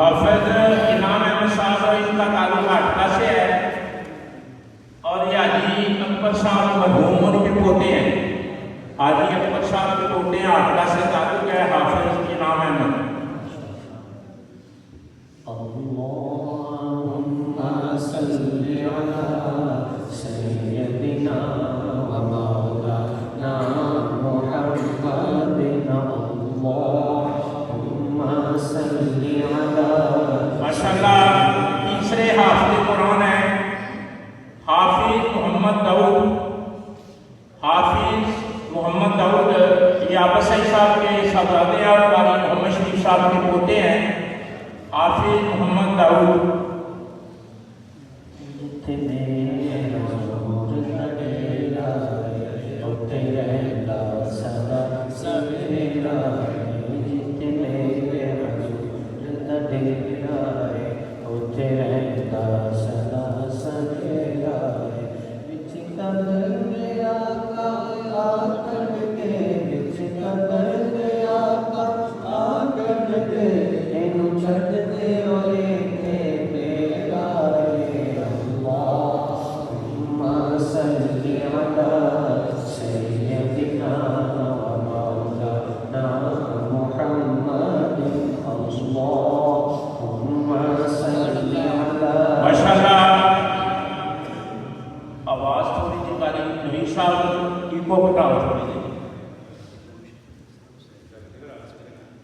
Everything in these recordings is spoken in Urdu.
حافظ امام احمد صاحب ان کا تعلق اٹھا سے ہے اور یہ حاجی اکبر صاحب مرحوم ان کے پوتے ہیں. حاجی اکبر صاحب کے پوتے ہیں, اٹھا سے تعلق ہے حافظ امام احمد. اللهم صل على سيدنا ومولانا محمد. اللهم صل على ماشاءاللہ. تیسرے حافظ قرآن ہیں حافظ محمد داؤد. حافظ محمد داؤد یہ عباسی صاحب کے صاحبزادے اور قاری محمد شریف صاحب کے پوتے ہیں. حافظ محمد داؤد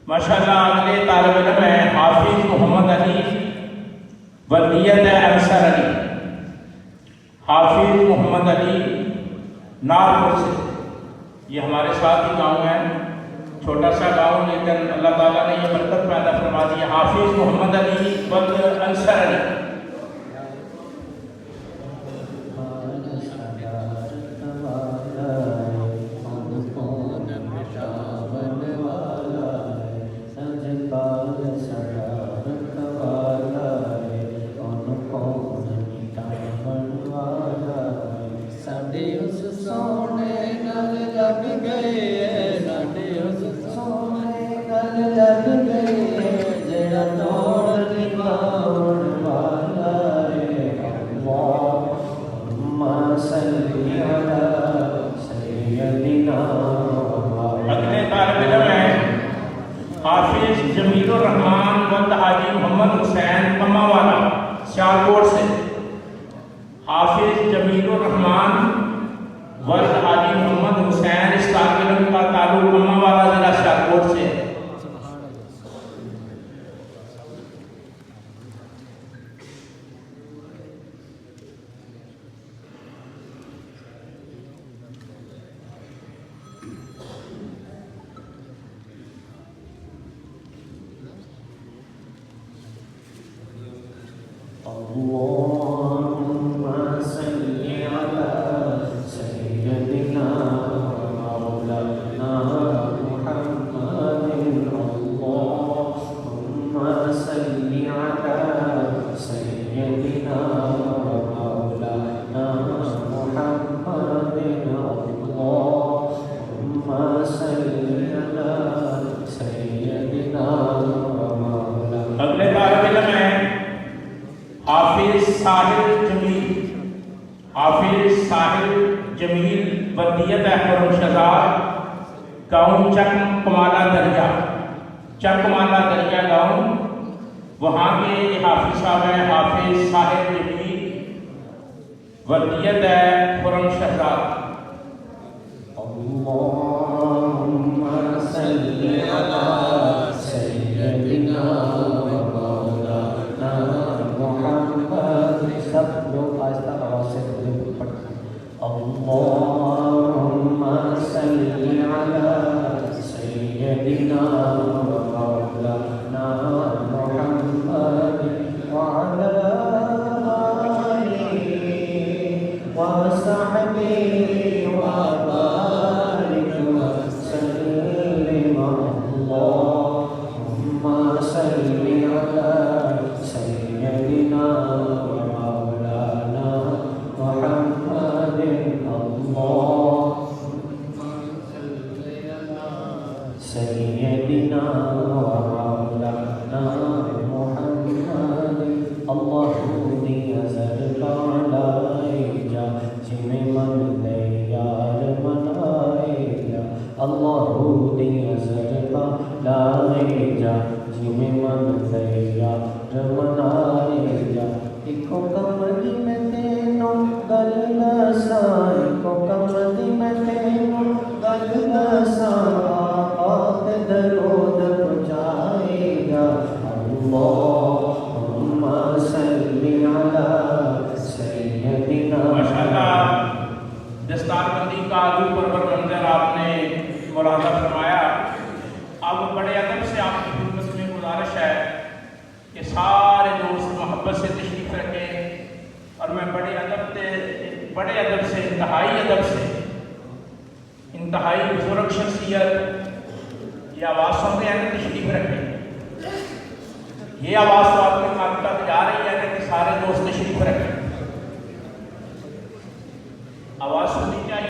ماشاءاللہ. اگلے طالب علم ہے حافظ محمد علی وردیت انصر علی. حافظ محمد علی نارپور سے, یہ ہمارے ساتھ ہی گاؤں ہے, چھوٹا سا گاؤں لیکن اللہ تعالیٰ نے یہ برکت پیدا فرما دی. حافظ محمد علی ولد انصر علی. اگلے طالب علم ہیں حافظ جمیل الرحمان ولد حاجی محمد حسین کما والا سیالکوٹ سے. حافظ جمیل الرحمان ولد حاجی محمد حسین, اس طالب علم کا تعلق کما والا ضلع سیالکوٹ سے. اللهم صل على سيدنا ومولانا محمد. اللهم صل على سيدنا ومولانا محمد. اللهم صل على سيدنا ومولانا. اگلے طالب علم ہے حافظ ساحل جمیل. حافظ ساحل جمیل وردیت خرم شہزاد, گاؤں چک کمالا دریا. چک کمالا دریا گاؤں, وہاں کے یہ حافظ صاحب ہیں حافظ ساحل جمیل وردیت خرم شہزاد. اللهم صل على سيدنا ومولانا محمد. سب لوگ آہستہ آواز سے پڑھ. اللهم صل على سيدنا ومولانا محمد وعلى آله وصحبه وبارك وسلم. اللهم صل على سيدنا ومولانا محمد. سيدنا ومولانا محمد. اللہ دیا ضرباں لائے جا جمیں من لے یار منائے جا اللہ دیا ضرباں لائے جا جمیں من لے یار منائے جا ایکو کملی میں تینوں گل نساں ایکو کملی میں تینوں گل نساں آقا درود پہنچائے گا اللہم صلی علی سیدنا ماشاءاللہ دستار بندی کا روح پرور منظر آپ نے ملاحظہ فرمایا. اب بڑے ادب سے آپ کی خدمت میں گزارش ہے کہ سارے دوست محبت سے تشریف رکھیں اور میں بڑے ادب سے انتہائی بزرگ شخصیت یہ آواز سن رہے ہیں کہ تشریف رکھیں. یہ آواز تو آپ کے کان تک جا رہی ہے کہ سارے دوست تشریف رکھیں.